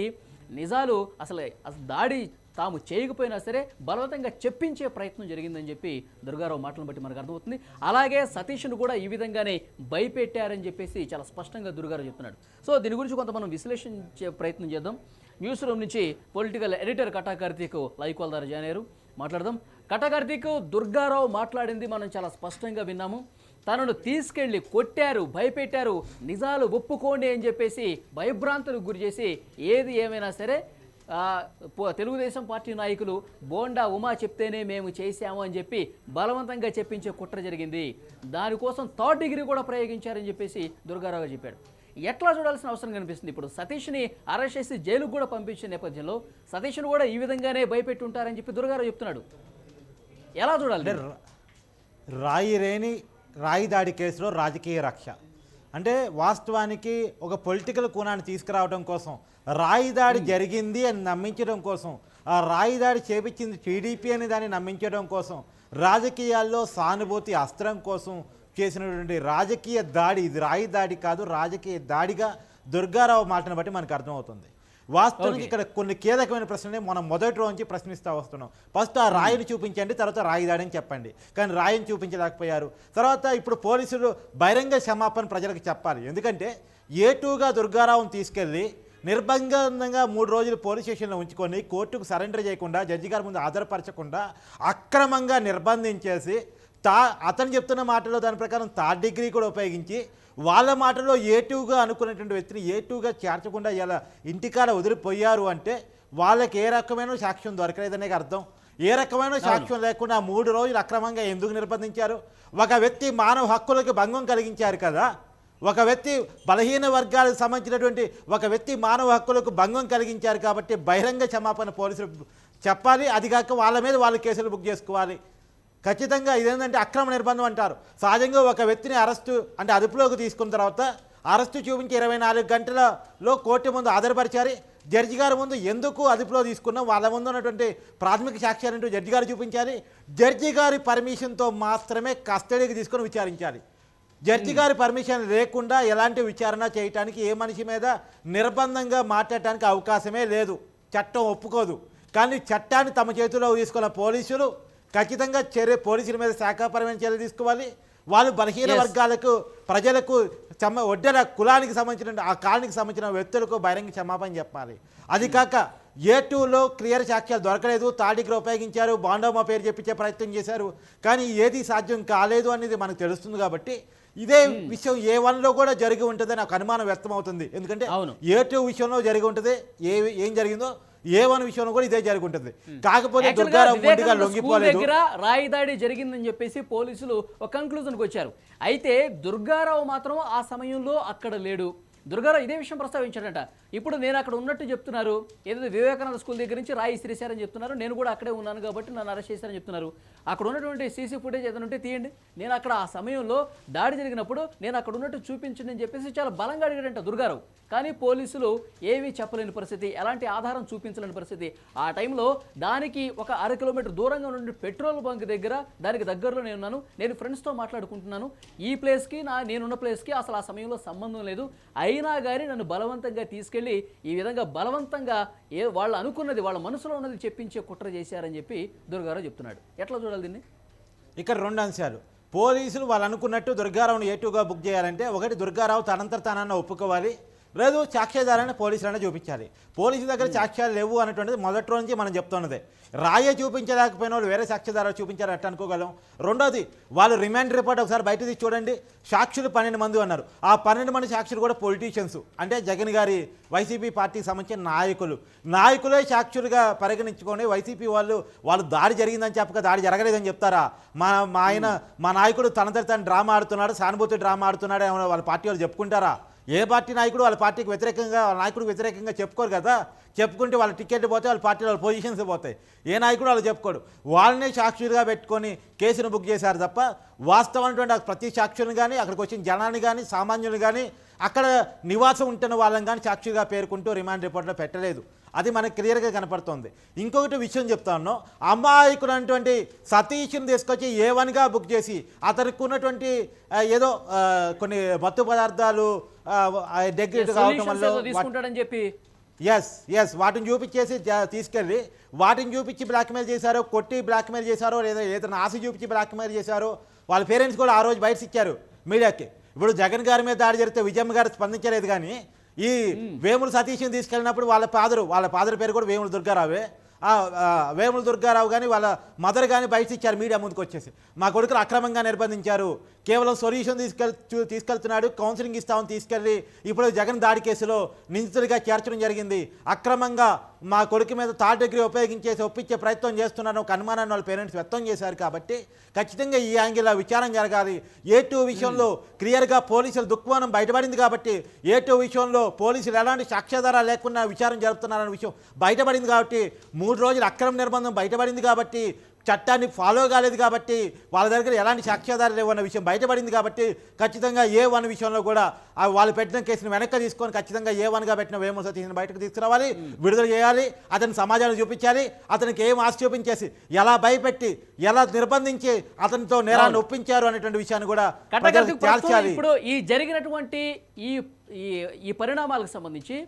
నిజాలు అసలు దాడి తాము చేయకపోయినా సరే బలవంతంగా చెప్పించే ప్రయత్నం జరిగిందని చెప్పి దుర్గారావు మాటలను బట్టి మనకు అర్థమవుతుంది. అలాగే సతీష్ను కూడా ఈ విధంగానే భయపెట్టారని చెప్పేసి చాలా స్పష్టంగా దుర్గారావు చెప్తున్నాడు. సో దీని గురించి కొంత మనం విశ్లేషించే ప్రయత్నం చేద్దాం. న్యూస్ రూమ్ నుంచి political editor కటా Karthik live call ద్వారా జాయిన్ అయ్యారు, మాట్లాడదాం. కటకార్తీక్ దుర్గారావు మాట్లాడింది మనం చాలా స్పష్టంగా విన్నాము. తనను తీసుకెళ్లి కొట్టారు, భయపెట్టారు, నిజాలు ఒప్పుకోండి అని చెప్పేసి భయభ్రాంతులకు గురి చేసి ఏది ఏమైనా సరే తెలుగుదేశం పార్టీ నాయకులు బోండా ఉమా చెప్తేనే మేము చేశాము అని చెప్పి బలవంతంగా చెప్పించే కుట్ర జరిగింది. దానికోసం థర్డ్ డిగ్రీ కూడా ప్రయోగించారని చెప్పేసి దుర్గారావు చెప్పాడు. ఎట్లా చూడాల్సిన అవసరం కనిపిస్తుంది? ఇప్పుడు సతీష్ని అరెస్ట్ చేసి జైలుకు కూడా పంపించిన నేపథ్యంలో సతీష్ను కూడా ఈ విధంగానే భయపెట్టి ఉంటారని చెప్పి దుర్గారావు చెప్తున్నాడు. ఎలా చూడాలి? రాయి దాడి కేసులో రాజకీయ రక్ష అంటే వాస్తవానికి ఒక పొలిటికల్ కోణాన్ని తీసుకురావడం కోసం, రాయి దాడి జరిగింది అని నమ్మించడం కోసం, ఆ రాయి దాడి చేపించింది టీడీపీ అని దాన్ని నమ్మించడం కోసం, రాజకీయాల్లో సానుభూతి అస్త్రం కోసం చేసినటువంటి రాజకీయ దాడి ఇది. రాయి దాడి కాదు, రాజకీయ దాడిగా దుర్గారావు మాటను బట్టి మనకు అర్థమవుతుంది. వాస్తవానికి ఇక్కడ కొన్ని కీలకమైన ప్రశ్నలే మనం మొదటి రోజు ప్రశ్నిస్తూ వస్తున్నాం. ఫస్ట్ ఆ రాయిని చూపించండి, తర్వాత రాయి దాడి అని చెప్పండి. కానీ రాయిని చూపించలేకపోయారు. తర్వాత ఇప్పుడు పోలీసులు బహిరంగ క్షమాపణ ప్రజలకు చెప్పాలి. ఎందుకంటే ఏటూగా దుర్గారావుని తీసుకెళ్ళి నిర్బంధంగా 3 రోజులు పోలీస్ స్టేషన్లో ఉంచుకొని కోర్టుకు సరెండర్ చేయకుండా, జడ్జి గారి ముందు ఆధారపరచకుండా అక్రమంగా నిర్బంధించేసి అతను చెప్తున్న మాటలో దాని ప్రకారం థర్డ్ డిగ్రీ కూడా ఉపయోగించి వాళ్ళ మాటలో ఏటూగా అనుకున్నటువంటి వ్యక్తిని ఏటూగా చేర్చకుండా ఇలా ఇంటికాడ వదిలిపోయారు అంటే వాళ్ళకి ఏ రకమైన సాక్ష్యం దొరకలేదనే అర్థం. ఏ రకమైన సాక్ష్యం లేకుండా 3 రోజులు అక్రమంగా ఎందుకు నిర్బంధించారు? ఒక వ్యక్తి మానవ హక్కులకు భంగం కలిగించారు కదా. ఒక వ్యక్తి బలహీన వర్గాలకు సంబంధించినటువంటి ఒక వ్యక్తి మానవ హక్కులకు భంగం కలిగించారు కాబట్టి బహిరంగ క్షమాపణ పోలీసులు చెప్పాలి. అది కాక వాళ్ళ మీద వాళ్ళు కేసులు బుక్ చేసుకోవాలి. ఖచ్చితంగా ఇదేంటంటే అక్రమ నిర్బంధం అంటారు. సహజంగా ఒక వ్యక్తిని అరెస్టు అంటే అదుపులోకి తీసుకున్న తర్వాత అరెస్టు చూపించి 24 గంటలలో కోర్టు ముందు ఆధారపరిచారు. జడ్జి గారి ముందు ఎందుకు అదుపులో తీసుకున్నాం, వాళ్ళ ముందు ఉన్నటువంటి ప్రాథమిక సాక్ష్యాలంటూ జడ్జి గారు చూపించాలి. జడ్జి గారి పర్మిషన్తో మాత్రమే కస్టడీకి తీసుకొని విచారించాలి. జడ్జి గారి పర్మిషన్ లేకుండా ఎలాంటి విచారణ చేయడానికి ఏ మనిషి మీద నిర్బంధంగా మాట్లాడటానికి అవకాశమే లేదు. చట్టం ఒప్పుకోదు. కానీ చట్టాన్ని తమ చేతిలో తీసుకున్న పోలీసులు ఖచ్చితంగా పోలీసుల మీద శాఖాపరమైన చర్యలు తీసుకోవాలి. వాళ్ళు బలహీన వర్గాలకు, ప్రజలకు, ఒడ్డెల కులానికి సంబంధించిన ఆ కాలనికి సంబంధించిన వ్యక్తులకు బహిరంగ క్షమాపణ చెప్పాలి. అది కాక A2లో క్లియర్ సాక్ష్యాలు దొరకలేదు, థర్డ్ డిగ్రీ ఉపయోగించారు, బాండోమా పేరు చెప్పించే ప్రయత్నం చేశారు. కానీ ఏది సాధ్యం కాలేదు అనేది మనకు తెలుస్తుంది. కాబట్టి ఇదే విషయం A1లో కూడా జరిగి ఉంటుందని నాకు అనుమానం వ్యక్తమవుతుంది. ఎందుకంటే A2 విషయంలో జరిగి ఉంటుంది, ఏం జరిగిందో A1 విషయంలో కూడా ఇదే జరిగి ఉంటుంది. కాకపోతే దుర్గారావు ముందుగా లొంగిపోలేదు. రాయి దాడి జరిగిందని చెప్పేసి పోలీసులు ఒక కంక్లూజన్కి వచ్చారు. అయితే దుర్గారావు మాత్రం ఆ సమయంలో అక్కడ లేడు. దుర్గారావు ఇదే విషయం ప్రస్తావించాడంట. ఇప్పుడు నేను అక్కడ ఉన్నట్టు చెప్తున్నారు, ఏదో వివేకానంద స్కూల్ దగ్గర నుంచి రాయి ఇసిరేశారని చెప్తున్నారు. నేను కూడా అక్కడే ఉన్నాను కాబట్టి నన్ను అరెస్ట్ చేశారని చెప్తున్నారు. అక్కడ ఉన్నటువంటి సీసీ ఫుటేజ్ ఏదైనా ఉంటే తీయండి, నేను అక్కడ ఆ సమయంలో దాడి జరిగినప్పుడు నేను అక్కడ ఉన్నట్టు చూపించండి అని చెప్పేసి చాలా బలంగా అడిగాడంట దుర్గారావు. కానీ పోలీసులు ఏమీ చెప్పలేని పరిస్థితి, ఎలాంటి ఆధారం చూపించలేని పరిస్థితి. ఆ టైంలో దానికి ఒక 1/2 కిలోమీటర్ దూరంగా నుండి పెట్రోల్ బంక్ దగ్గర, దానికి దగ్గరలో నేను ఉన్నాను, నేను ఫ్రెండ్స్తో మాట్లాడుకుంటున్నాను. ఈ ప్లేస్కి నేనున్న ప్లేస్కి అసలు ఆ సమయంలో సంబంధం లేదు. అయినా కానీ నన్ను బలవంతంగా తీసుకెళ్ళి ఈ విధంగా బలవంతంగా వాళ్ళు అనుకున్నది, వాళ్ళ మనసులో ఉన్నది చెప్పించే కుట్ర చేశారని చెప్పి దుర్గారావు చెప్తున్నాడు. ఎట్లా చూడాలి దీన్ని? ఇక్కడ 2 అంశాలు. పోలీసులు వాళ్ళు అనుకున్నట్టు దుర్గారావుని A2గా బుక్ చేయాలంటే, ఒకటి దుర్గారావు తనంతట తానన్నా ఒప్పుకోవాలి, లేదు సాక్ష్యాధారాన్ని పోలీసులైనా చూపించాలి. పోలీసుల దగ్గర సాక్ష్యాలు లేవు అనేటువంటిది మొదటి రోజు నుంచి మనం చెప్తున్నదే. రాయే చూపించలేకపోయిన వాళ్ళు వేరే సాక్ష్యాధారాలు చూపించారు అట్లా అనుకోగలం. రెండోది, వాళ్ళు రిమాండ్ రిపోర్ట్ ఒకసారి బయట తీసి చూడండి. సాక్షులు 12 మంది అన్నారు. ఆ 12 మంది సాక్షులు కూడా పొలిటీషియన్స్, అంటే జగన్ గారి వైసీపీ పార్టీకి సంబంధించిన నాయకులే సాక్షులుగా పరిగణించుకొని వైసీపీ వాళ్ళు దాడి జరిగిందని చెప్పక దాడి జరగలేదని చెప్తారా? మా నాయకుడు తనతో తను డ్రామా ఆడుతున్నాడు, సానుభూతి డ్రామా ఆడుతున్నాడు ఏమైనా వాళ్ళ పార్టీ వాళ్ళు చెప్పుకుంటారా? ఏ పార్టీ నాయకుడు వాళ్ళ పార్టీకి వ్యతిరేకంగా, వాళ్ళ నాయకుడికి వ్యతిరేకంగా చెప్పుకోరు కదా. చెప్పుకుంటే వాళ్ళ టికెట్లు పోతే వాళ్ళ పార్టీలో వాళ్ళ పొజిషన్స్ పోతాయి. ఏ నాయకుడు వాళ్ళు చెప్పుకోడు. వాళ్ళనే సాక్షులుగా పెట్టుకొని కేసును బుక్ చేశారు తప్ప వాస్తవమైనటువంటి ప్రతి సాక్షులను కానీ, అక్కడికి వచ్చిన జనాన్ని కానీ, సామాన్యులు కానీ, అక్కడ నివాసం ఉంటున్న వాళ్ళని కానీ సాక్షిగా పేర్కొంటూ రిమాండ్ రిపోర్ట్లో పెట్టలేదు. అది మనకు క్లియర్గా కనపడుతుంది. ఇంకొకటి విషయం చెప్తా ఉన్నాం, అమాయకులైనటువంటి సతీష్ని తీసుకొచ్చి A1గా బుక్ చేసి అతనికి ఉన్నటువంటి ఏదో కొన్ని మత్తు పదార్థాలు డెగ్రేడ్ కావటం వల్ల చెప్పి ఎస్ వాటిని చూపించేసి తీసుకెళ్ళి వాటిని చూపించి బ్లాక్మెయిల్ చేశారో, కొట్టి బ్లాక్మెయిల్ చేశారో, లేదా ఏదైనా ఆశ చూపించి బ్లాక్మెయిల్ చేశారో. వాళ్ళ పేరెంట్స్ కూడా ఆ రోజు బయట ఇచ్చారు మీడియాకి. ఇప్పుడు జగన్ గారి మీద దాడి జరిగితే విజయమ్మ గారు స్పందించలేదు. కానీ ఈ వేముల సతీష్ని తీసుకెళ్ళినప్పుడు వాళ్ళ ఫాదర్ పేరు కూడా వేముల దుర్గారావే. వేముల దుర్గారావు కానీ వాళ్ళ మదర్ కానీ బయట ఇచ్చారు మీడియా ముందుకు వచ్చేసి. మా కొడుకులు అక్రమంగా నిర్బంధించారు, కేవలం సొల్యూషన్ తీసుకెళ్తున్నాడు, కౌన్సిలింగ్ ఇస్తామని తీసుకెళ్ళి ఇప్పుడు జగన్ దాడి కేసులో నిందితుడిగా చేర్చడం జరిగింది. అక్రమంగా మా కొడుకు మీద థర్డ్ డిగ్రీ ఉపయోగించేసి ఒప్పించే ప్రయత్నం చేస్తున్నారని ఒక అనుమానాన్ని వాళ్ళ పేరెంట్స్ వ్యక్తం చేశారు. కాబట్టి ఖచ్చితంగా ఈ యాంగిల్లో విచారణ జరగాలి. A2 విషయంలో క్లియర్గా పోలీసులు దుఃఖమానం బయటపడింది కాబట్టి A2 విషయంలో పోలీసులు ఎలాంటి సాక్ష్యాధారాలు లేకుండా విచారణ జరుపుతున్నారనే విషయం బయటపడింది కాబట్టి 3 రోజులు అక్రమ నిర్బంధం బయటపడింది కాబట్టి చట్టాన్ని ఫాలో కాలేదు కాబట్టి వాళ్ళ దగ్గర ఎలాంటి సాక్ష్యాధారాలు లేవన్న విషయం బయటపడింది కాబట్టి ఖచ్చితంగా A1 విషయంలో కూడా వాళ్ళు పెట్టిన కేసును వెనక్కి తీసుకొని ఖచ్చితంగా A1గా పెట్టిన వేముల సతీష్ని బయటకు తీసుకురావాలి, విడుదల చేయాలి, అతని సమాజాన్ని చూపించాలి, అతనికి ఏం ఆశ చూపించేసి ఎలా భయపెట్టి ఎలా నిర్బంధించి అతనితో నేరాన్ని ఒప్పించారు అనేటువంటి విషయాన్ని కూడా తేల్చాలి. ఇప్పుడు ఈ జరిగినటువంటి ఈ పరిణామాలకు సంబంధించి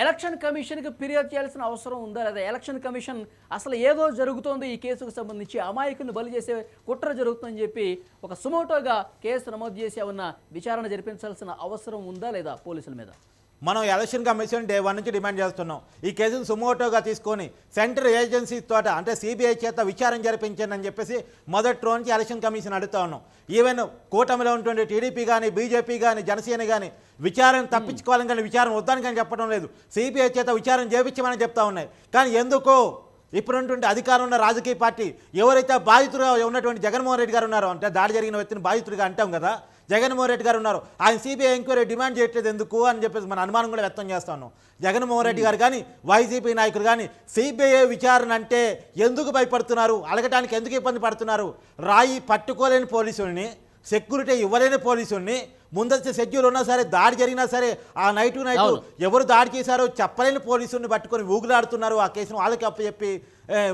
ఎలక్షన్ కమిషన్కి ఫిర్యాదు చేయాల్సిన అవసరం ఉందా లేదా? ఎలక్షన్ కమిషన్ అసలు ఏదో జరుగుతోంది ఈ కేసుకు సంబంధించి, అమాయకుని బలి చేసే కుట్ర జరుగుతుందని చెప్పి ఒక సుమోటోగా కేసు నమోదు చేసి ఉన్న విచారణ జరిపించాల్సిన అవసరం ఉందా లేదా పోలీసుల మీద? మనం ఎలక్షన్ కమిషన్ Day 1 నుంచి డిమాండ్ చేస్తున్నాం. ఈ కేసును సుమోటోగా తీసుకొని సెంట్రల్ ఏజెన్సీ తోట అంటే CBI చేత విచారణ జరిపించండి అని చెప్పేసి మొదటి రోజు నుంచి ఎలక్షన్ కమిషన్ అడుగుతా ఉన్నాం. ఈవెన్ కూటమిలో ఉన్నటువంటి TDP కానీ బీజేపీ కానీ జనసేన కానీ విచారణ తప్పించుకోవాలని కానీ విచారణ వద్దని కానీ చెప్పడం లేదు. CBI చేత విచారణ చేయించమని చెప్తా ఉన్నాయి. కానీ ఎందుకో ఇప్పుడు ఉన్నటువంటి అధికారం ఉన్న రాజకీయ పార్టీ ఎవరైతే బాధితులుగా ఉన్నటువంటి జగన్మోహన్ రెడ్డి గారు ఉన్నారో, అంటే దాడి జరిగిన వ్యక్తిని బాధితుడిగా అంటాం కదా, జగన్మోహన్ రెడ్డి గారు ఉన్నారు, ఆయన CBI ఎంక్వైరీ డిమాండ్ చేయట్లేదు ఎందుకు అని చెప్పేసి మన అనుమానం కూడా వ్యక్తం చేస్తాను. జగన్మోహన్ రెడ్డి గారు కానీ వైసీపీ నాయకులు కానీ CBI విచారణ అంటే ఎందుకు భయపడుతున్నారు, అడగటానికి ఎందుకు ఇబ్బంది పడుతున్నారు? రాయి పట్టుకోలేని పోలీసుల్ని, సెక్యూరిటీ ఇవ్వలేని పోలీసుల్ని, ముందస్తు షెడ్యూల్ ఉన్నా సరే దాడి జరిగినా సరే ఆ నైట్ ఎవరు దాడి చేశారో చెప్పలేని పోలీసుల్ని పట్టుకొని ఊగులాడుతున్నారు. ఆ కేసును వాళ్ళకి అప్పచెప్పి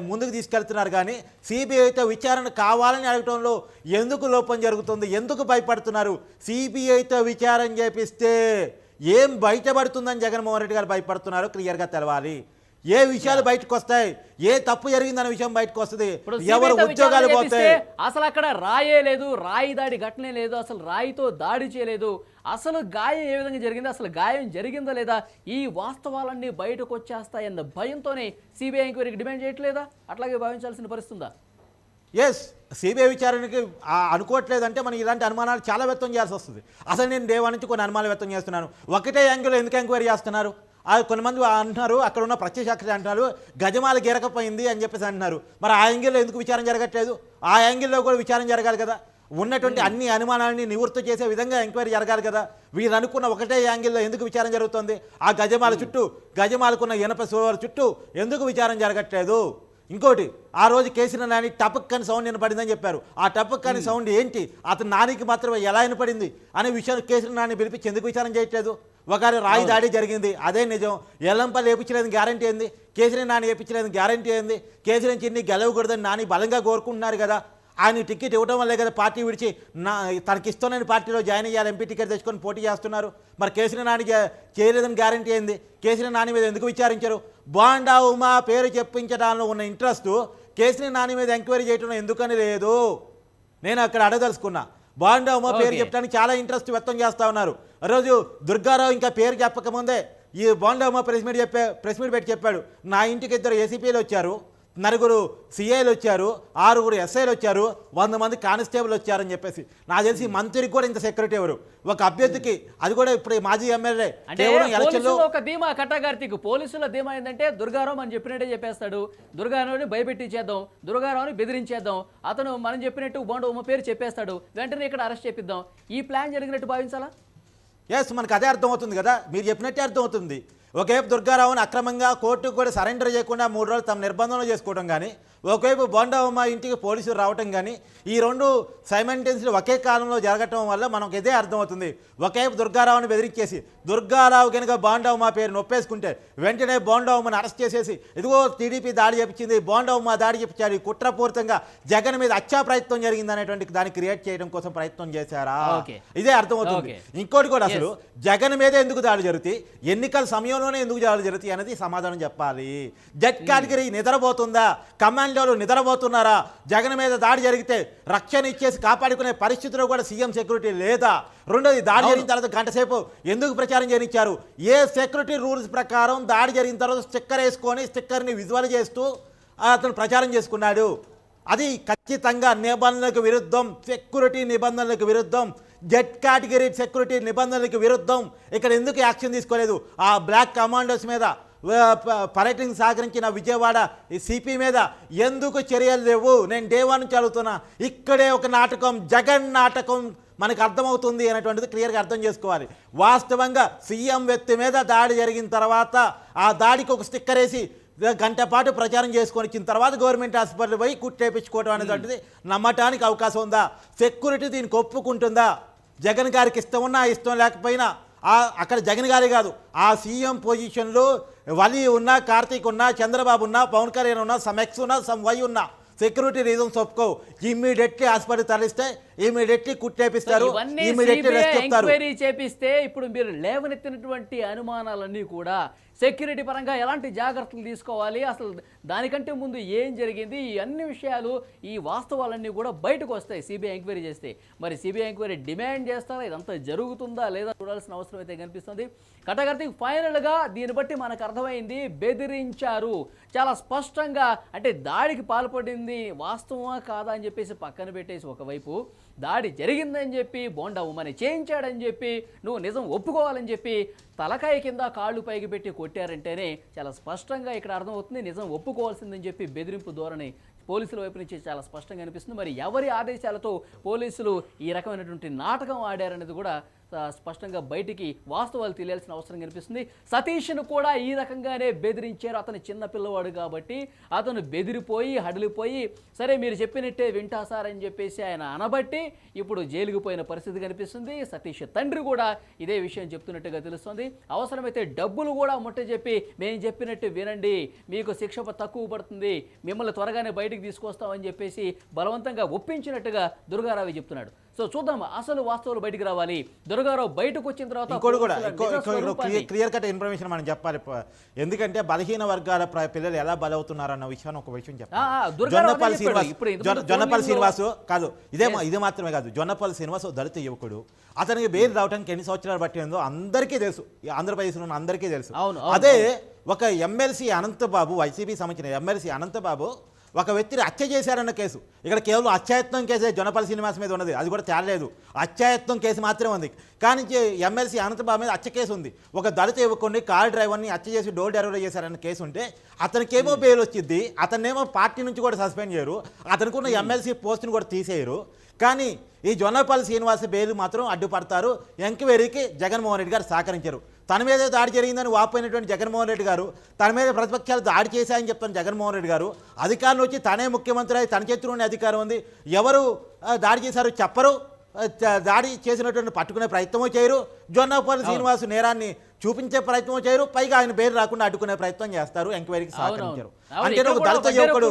ముందుకు తీసుకెళ్తున్నారు. కానీ CBIతో విచారణ కావాలని అడగటంలో ఎందుకు లోపం జరుగుతుంది, ఎందుకు భయపడుతున్నారు? CBIతో విచారణ చేపిస్తే ఏం బయటపడుతుందని జగన్మోహన్ రెడ్డి గారు భయపడుతున్నారు క్లియర్గా తెలవాలి. ఏ విషయాలు బయటకు వస్తాయి, ఏ తప్పు జరిగిందనే విషయం బయటకు వస్తుంది, ఎవరు ఉద్యోగాలు పోతాయి. అసలు అక్కడ రాయే లేదు, రాయి దాడి ఘటనే లేదు, అసలు రాయితో దాడి చేయలేదు, అసలు గాయం ఏ విధంగా జరిగింది, అసలు గాయం జరిగిందా లేదా, ఈ వాస్తవాలన్నీ బయటకు వచ్చేస్తాయన్న భయంతోనే CBI ఎంక్వైరీకి డిమాండ్ చేయట్లేదా? అట్లాగే భావించాల్సిన పరిస్థితుందా? ఎస్, CBI విచారణకి అనుకోవట్లేదంటే మనం ఇలాంటి అనుమానాలు చాలా వ్యక్తం చేయాల్సి వస్తుంది. అసలు నేను Day 1 నుంచి కొన్ని అనుమానాలు వ్యక్తం చేస్తున్నాను. ఒకటే యాంగిల్లో ఎందుకు ఎంక్వైరీ చేస్తున్నారు? కొంతమంది అంటున్నారు, అక్కడ ఉన్న ప్రత్యక్ష అంటున్నారు గజమాల గీరకపోయింది అని చెప్పేసి అంటున్నారు. మరి ఆ యాంగిల్లో ఎందుకు విచారణ జరగట్లేదు? ఆ యాంగిల్లో కూడా విచారణ జరగాలి కదా. ఉన్నటువంటి అన్ని అనుమానాలని నివృత్తి చేసే విధంగా ఎంక్వైరీ జరగాలి కదా. వీళ్ళు అనుకున్న ఒకటే యాంగిల్లో ఎందుకు విచారణ జరుగుతుంది? ఆ గజమాల చుట్టూ, గజమాలకున్న ఇనప సోవర్ చుట్టూ ఎందుకు విచారణ జరగట్లేదు? ఇంకోటి, ఆ రోజు కేసీఆర్ నాని టపక్ అని సౌండ్ వినపడిందని చెప్పారు. ఆ టపక్ అని సౌండ్ ఏంటి, అతను నానికి మాత్రమే ఎలా వినపడింది అనే విషయాన్ని కేసీఆర్ నాని పిలిపించి ఎందుకు విచారణ చేయట్లేదు? ఒకరి రాయి దాడి జరిగింది, అదే నిజం. ఎల్లంపల్లి వేయించలేదని గ్యారంటీ ఏంది? కేసీఆర్ నాని వేయించలేదని గ్యారంటీ ఏంది? కేసీఆర్ చిన్ని గెలవకూడదని నాని బలంగా కోరుకుంటున్నారు కదా. ఆయన టికెట్ ఇవ్వడం వల్లే కదా పార్టీ విడిచి తనకి ఇష్టమైన పార్టీలో జాయిన్ అయ్యారు, ఎంపీ టికెట్ తెచ్చుకొని పోటీ చేస్తున్నారు. మరి కేసీఆర్ నాని చేయలేదని గ్యారంటీ ఏంది? కేసీఆర్ నాని మీద ఎందుకు విచారించారు? బోండా ఉమా పేరు చెప్పించడంలో ఉన్న ఇంట్రెస్ట్ కేసీఆర్ నాని మీద ఎంక్వైరీ చేయటం ఎందుకని లేదు? నేను అక్కడ అడగదలుచుకున్నా. బోండా ఉమా పేరు చెప్పడానికి చాలా ఇంట్రెస్ట్ వ్యక్తం చేస్తూ ఉన్నారు. రోజు దుర్గారావు ఇంకా పేరు చెప్పకముందే ఈ బోండా ఉమా ప్రెస్ మీట్ పెట్టి చెప్పాడు, నా ఇంటికి 2 ACPలు వచ్చారు, 9 CIలు వచ్చారు, 6 SIలు వచ్చారు, 100 మంది కానిస్టేబుల్ వచ్చారని చెప్పేసి. నాకు తెలిసి మంత్రికి కూడా ఇంత సెక్యూరిటీ ఎవరు? ఒక అభ్యర్థికి, అది కూడా ఇప్పుడు మాజీ ఎమ్మెల్యే కేవలం ఎలక్షన్లో ఒక ధీమా కట్టగార్తీకు పోలీసుల ధీమా ఏంటంటే దుర్గారావు అని చెప్పినట్టే చెప్పేస్తాడు, దుర్గారావుని భయపెట్టించేద్దాం, దుర్గారావుని బెదిరించేద్దాం, అతను మనం చెప్పినట్టు బోండా ఉమ్మ పేరు చెప్పేస్తాడు, వెంటనే ఇక్కడ అరెస్ట్ చేపిద్దాం, ఈ ప్లాన్ జరిగినట్టు భావించాలా? ఎస్, మనకు అదే అర్థమవుతుంది కదా, మీరు చెప్పినట్టే అర్థమవుతుంది. ఒకవైపు దుర్గారావుని అక్రమంగా కోర్టుకు కూడా సరెండర్ చేయకుండా 3 రోజులు తమ నిర్బంధంలో చేసుకోవడం కానీ, ఒకవైపు బోండా ఉమ్మ ఇంటికి పోలీసులు రావటం కానీ, ఈ 2 సైమల్టేనియస్లీ ఒకే కాలంలో జరగటం వల్ల మనకు ఇదే అర్థమవుతుంది. ఒకవైపు దుర్గారావుని బెదిరించేసి దుర్గారావు కనుక బోండా ఉమ్మ పేరు నొప్పేసుకుంటే వెంటనే బోండా ఉమ్మని అరెస్ట్ చేసేసి ఇదిగో TDP దాడి చేపించింది, బోండా ఉమ్మ దాడి చేపించారు, కుట్రపూరితంగా జగన్ మీద హత్యా ప్రయత్నం జరిగింది అనేటువంటి దాన్ని క్రియేట్ చేయడం కోసం ప్రయత్నం చేశారా? ఇదే అర్థమవుతుంది. ఇంకోటి కూడా, అసలు జగన్ మీద ఎందుకు దాడి జరుగుతాయి, ఎన్నికల సమయంలోనే ఎందుకు దాడి జరుగుతాయి అనేది సమాధానం చెప్పాలి. జెడ్ కేటగిరీ నిద్రపోతుందా, కమాండోలు నిద్రపోతున్నారా? జగన్ మీద దాడి జరిగితే రక్షణ ఇచ్చేసి కాపాడుకునే పరిస్థితిలో కూడా సీఎం సెక్యూరిటీ లేదా? రెండోది, దాడి జరిగిన తర్వాత గంట సేపు ఎందుకు ప్రచారం చేయనిచ్చారు? ఏ సెక్యూరిటీ రూల్స్ ప్రకారం దాడి జరిగిన తర్వాత స్టిక్కర్ వేసుకొని స్టిక్కర్ని విజువల్ చేస్తూ అతను ప్రచారం చేసుకున్నాడు. అది ఖచ్చితంగా నిబంధనలకు విరుద్ధం, సెక్యూరిటీ నిబంధనలకు విరుద్ధం, జెడ్ కేటగిరీ సెక్యూరిటీ నిబంధనలకు విరుద్ధం. ఇక్కడ ఎందుకు యాక్షన్ తీసుకోలేదు? ఆ బ్లాక్ కమాండోస్ మీద, పర్యటనకు సహకరించిన విజయవాడ సిపి మీద ఎందుకు చర్యలు లేవు? నేను దేవాన్ని చదువుతున్నా. ఇక్కడే ఒక నాటకం, జగన్ నాటకం మనకు అర్థమవుతుంది అనేటువంటిది క్లియర్గా అర్థం చేసుకోవాలి. వాస్తవంగా సీఎం వ్యక్తి మీద దాడి జరిగిన తర్వాత ఆ దాడికి ఒక స్టిక్కర్ వేసి గంట పాటు ప్రచారం చేసుకొని ఇచ్చిన తర్వాత గవర్నమెంట్ హాస్పిటల్ పోయి కుట్టేపించుకోవడం అనేటువంటిది నమ్మటానికి అవకాశం ఉందా? సెక్యూరిటీ దీనికి ఒప్పుకుంటుందా? జగన్ గారికి ఇష్టం ఉన్నా ఇష్టం లేకపోయినా అక్కడ జగన్ గారే కాదు, ఆ సీఎం పొజిషన్లో వలి ఉన్నా, కార్తీక్ ఉన్నా, చంద్రబాబు ఉన్నా, పవన్ కళ్యాణ్ ఉన్నా, సమ్ ఎక్స్ ఉన్నా, సమ్ వై ఉన్నా, సెక్యూరిటీ రీజన్స్ ఒప్పుకో, ఇమ్మీడియట్లీ హాస్పిటల్ తరలిస్తే ఇమ్మీడియట్లీ కుట్టేపిస్తారు, ఇమ్మీడియట్లీ రెస్ట్ చెప్తారు. ఎంక్వైరీ చేపిస్తే ఇప్పుడు మీరు లేవనెత్తినటువంటి అనుమానాలన్నీ కూడా సెక్యూరిటీ పరంగా ఎలాంటి జాగ్రత్తలు తీసుకోవాలి, అసలు దానికంటే ముందు ఏం జరిగింది, ఈ అన్ని విషయాలు, ఈ వాస్తవాలన్నీ కూడా బయటకు వస్తాయి సిబిఐ ఎంక్వైరీ చేస్తే. మరి సిబిఐ ఎంక్వైరీ డిమాండ్ చేస్తారా? ఇదంతా జరుగుతుందా లేదా చూడాల్సిన అవసరం అయితే కనిపిస్తుంది. కటకర్తికి ఫైనల్గా దీన్ని బట్టి మనకు అర్థమైంది, బెదిరించారు చాలా స్పష్టంగా. అంటే దాడికి పాల్పడింది వాస్తవమా కాదా అని చెప్పేసి పక్కన పెట్టేసి ఒకవైపు దాడి జరిగిందని చెప్పి బోండా ఉమ్మని చేయించాడని చెప్పి నువ్వు నిజం ఒప్పుకోవాలని చెప్పి తలకాయ కింద కాళ్ళు పైకి పెట్టి కొట్టారంటేనే చాలా స్పష్టంగా ఇక్కడ అర్థమవుతుంది నిజం ఒప్పుకోవాల్సిందని చెప్పి బెదిరింపు ధోరణి పోలీసుల వైపు నుంచి చాలా స్పష్టంగా అనిపిస్తుంది. మరి ఎవరి ఆదేశాలతో పోలీసులు ఈ రకమైనటువంటి నాటకం ఆడారనేది కూడా స్పష్టంగా బయటికి వాస్తవాలు తెలియాల్సిన అవసరం కనిపిస్తుంది. సతీష్ను కూడా ఈ రకంగానే బెదిరించారు. అతను చిన్న పిల్లవాడు కాబట్టి అతను బెదిరిపోయి హడలిపోయి సరే మీరు చెప్పినట్టే వింటా సార్ అని చెప్పేసి ఆయన అనబట్టి ఇప్పుడు జైలుకు పోయిన పరిస్థితి కనిపిస్తుంది. సతీష్ తండ్రి కూడా ఇదే విషయం చెప్తున్నట్టుగా తెలుస్తుంది. అవసరమైతే డబ్బులు కూడా ముట్ట చెప్పి మేము చెప్పినట్టు వినండి, మీకు శిక్ష తక్కువ పడుతుంది, మిమ్మల్ని త్వరగానే బయటికి తీసుకొస్తామని చెప్పేసి బలవంతంగా ఒప్పించినట్టుగా దుర్గారావు చెప్తున్నాడు. సో చూద్దాం అసలు వాస్తవాలు బయటికి రావాలి. దుర్గారావు బయటకు వచ్చిన తర్వాత ఇంకోటి కూడా క్లియర్ కట్ ఇన్ఫర్మేషన్ మనం చెప్పాలి. ఎందుకంటే బలహీన వర్గాల పిల్లలు ఎలా బలవుతున్నారు అన్న విషయాన్ని ఒక విషయం చెప్పాలి. జొన్నపల్లి శ్రీనివాసు కాదు, ఇదే మాత్రమే కాదు, జొన్నపల్లి శ్రీనివాస్ దళిత యువకుడు. అతనికి బెయిల్ రావడానికి ఎన్ని సంవత్సరాలు పట్టిందో అందరికీ తెలుసు, ఆంధ్రప్రదేశ్లో ఉన్న అందరికీ తెలుసు. అదే ఒక ఎమ్మెల్సీ అనంతబాబు, వైసీపీ సంబంధించిన ఎమ్మెల్సీ అనంతబాబు ఒక వ్యక్తిని హత్య చేశారన్న కేసు. ఇక్కడ కేవలం హత్యాయత్నం కేసే జొన్నపల్లి శ్రీనివాస్ మీద ఉన్నది, అది కూడా తేలలేదు. హత్యాయత్నం కేసు మాత్రమే ఉంది. కానీ ఎమ్మెల్సీ అనంతబాబు మీద హత్య కేసు ఉంది. ఒక దళిత యువకుడిని కార్ డ్రైవర్ని హత్య చేసి డోర్ డెలివరీ చేశారన్న కేసు ఉంటే అతనికేమో బెయిల్ వచ్చింది, అతన్నేమో పార్టీ నుంచి కూడా సస్పెండ్ చేయరు, అతనికి ఉన్న ఎమ్మెల్సీ పోస్ట్ని కూడా తీసేయరు. కానీ ఈ జొన్నపల్లి శ్రీనివాస్ బెయిల్ మాత్రం అడ్డుపడతారు. ఎంక్వైరీకి జగన్మోహన్ రెడ్డి గారు సహకరించారు. తన మీద దాడి జరిగిందని వాపోయినటువంటి జగన్మోహన్ రెడ్డి గారు, తన మీద ప్రతిపక్షాలు దాడి చేశాయని చెప్తాను జగన్మోహన్ రెడ్డి గారు, అధికారులు వచ్చి తనే ముఖ్యమంత్రి అయి తన చేతిలోనే అధికారం ఉంది, ఎవరు దాడి చేశారో చెప్పరు, దాడి చేసినటువంటి పట్టుకునే ప్రయత్నమో చేయరు, జొన్నపల్లి శ్రీనివాసు నేరాన్ని చూపించే ప్రయత్నం చేయరు, పైగా ఆయన పేరు రాకుండా అడ్డుకునే ప్రయత్నం చేస్తారు, ఎంక్వైరీకి సహకరించారు. అంటే ఒక దళిత యువకుడు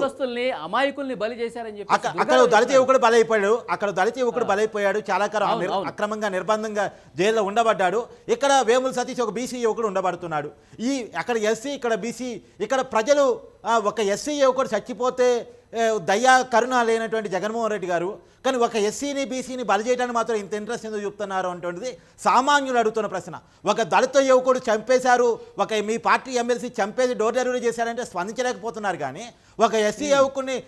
అమాయకుల్ని బలి చేశారని చెప్పి అక్కడ దళిత యువకుడు బలైపోయాడు, అక్కడ దళిత యువకుడు బలైపోయాడు, చాలా కాలం అక్రమంగా నిర్బంధంగా జైల్లో ఉండబడ్డాడు. ఇక్కడ వేముల సతీష్ ఒక బీసీ యువకుడు ఉండబడుతున్నాడు. అక్కడ ఎస్సీ, ఇక్కడ బీసీ, ఇక్కడ ప్రజలు ఒక ఎస్సీ యువకుడు చచ్చిపోతే దయా కరుణ లేనటువంటి జగన్మోహన్ రెడ్డి గారు, కానీ ఒక ఎస్సీని బీసీని బలి చేయడానికి మాత్రం ఇంత ఇంట్రెస్ట్ ఎందుకు చూపుతున్నారు అనేటువంటిది సామాన్యులు అడుగుతున్న ప్రశ్న. ఒక దళిత యువకుడు చంపేశారు, ఒక మీ పార్టీ ఎమ్మెల్సీ చంపేసి డోర్ డెలివరీ చేశారంటే స్పందించలేకపోతున్నారు. కానీ ఒక ఎస్సీ యువకుడిని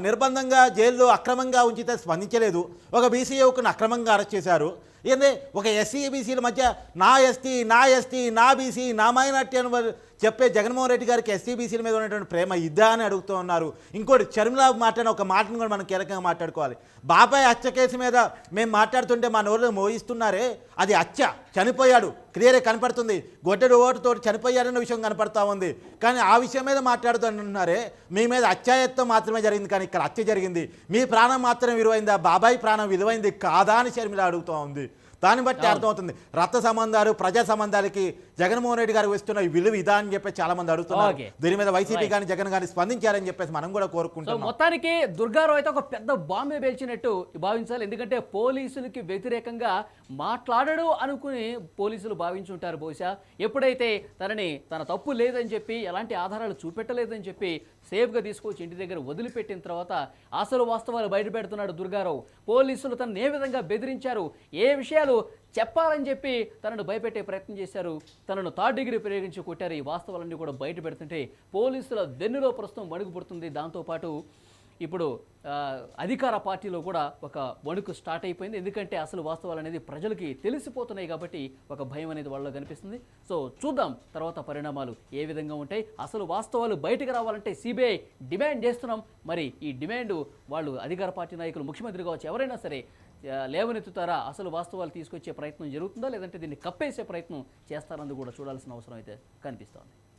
నిర్బంధంగా జైల్లో అక్రమంగా ఉంచితే స్పందించలేదు, ఒక బీసీ యువకుని అక్రమంగా అరెస్ట్ చేశారు. ఏంది ఒక ఎస్సీ బీసీల మధ్య నా ఎస్టీ నా బీసీ నా మైనార్టీ అని చెప్పే జగన్మోహన్ రెడ్డి గారికి ఎస్సీ బీసీల మీద ఉన్నటువంటి ప్రేమ ఇద్దా అని అడుగుతూ ఉన్నారు. ఇంకోటి చర్మిలా మాట్లాడిన ఒక మాటను కూడా మనం కీలకంగా మాట్లాడుకోవాలి. బాబాయ్ హత్య కేసు మీద మేము మాట్లాడుతుంటే మా నోళ్ళు మోయిస్తున్నారే, అది హత్య, చనిపోయాడు, క్లియర్గా కనపడుతుంది, గొడ్డెడు ఓటుతో చనిపోయాడన్న విషయం కనపడతా ఉంది. కానీ ఆ విషయం మీద మాట్లాడుతున్నారే, మీ మీద హత్యాయత్నం మాత్రమే జరిగింది, కానీ ఇక్కడ హత్య జరిగింది, మీ ప్రాణం మాత్రమే విలువైందా, బాబాయ్ ప్రాణం విలువైంది కాదా అని షర్మిల అడుగుతూ ఉంది. దాన్ని బట్టి అర్థమవుతుంది రక్త సంబంధాలు, ప్రజా సంబంధాలకి జగన్మోహన్ రెడ్డి గారు వస్తున్న విలువ ఇదా అని చెప్పి చాలా మంది అడుగుతున్నారు. దీని మీద వైసీపీ కానీ జగన్ కానీ స్పందించాలని చెప్పేసి మనం కూడా కోరుకుంటాం. మొత్తానికి దుర్గారావు అయితే ఒక పెద్ద బాంబే పేల్చినట్టు భావించాలి. ఎందుకంటే పోలీసులకి వ్యతిరేకంగా మాట్లాడడు అనుకుని పోలీసులు భావించుంటారు బహుశా. ఎప్పుడైతే తన తప్పు లేదని చెప్పి ఎలాంటి ఆధారాలు చూపెట్టలేదని చెప్పి సేఫ్గా తీసుకొచ్చి ఇంటి దగ్గర వదిలిపెట్టిన తర్వాత అసలు వాస్తవాలు బయట పెడుతున్నాడు దుర్గారావు. పోలీసులు తనను ఏ విధంగా బెదిరించారు, ఏ విషయాలు చెప్పాలని చెప్పి తనను భయపెట్టే ప్రయత్నం చేశారు, తనను థర్డ్ డిగ్రీ ప్రయోగించి కొట్టారు. ఈ వాస్తవాలన్నీ కూడా బయట పెడుతుంటే పోలీసుల వెన్నులో ప్రస్తుతం వణుకు పుడుతుంది. దాంతోపాటు ఇప్పుడు అధికార పార్టీలో కూడా ఒక వణుకు స్టార్ట్ అయిపోయింది. ఎందుకంటే అసలు వాస్తవాలు అనేది ప్రజలకి తెలిసిపోతున్నాయి కాబట్టి ఒక భయం అనేది వాళ్ళలో కనిపిస్తుంది. సో చూద్దాం తర్వాత పరిణామాలు ఏ విధంగా ఉంటాయి. అసలు వాస్తవాలు బయటకు రావాలంటే సిబిఐ డిమాండ్ చేస్తున్నాం. మరి ఈ డిమాండ్ వాళ్ళు అధికార పార్టీ నాయకులు, ముఖ్యమంత్రి కావచ్చు, ఎవరైనా సరే లేవనెత్తుతారా? అసలు వాస్తవాలు తీసుకొచ్చే ప్రయత్నం జరుగుతుందా, లేదంటే దీన్ని కప్పేసే ప్రయత్నం చేస్తారన్నది కూడా చూడాల్సిన అవసరం అయితే కనిపిస్తోంది.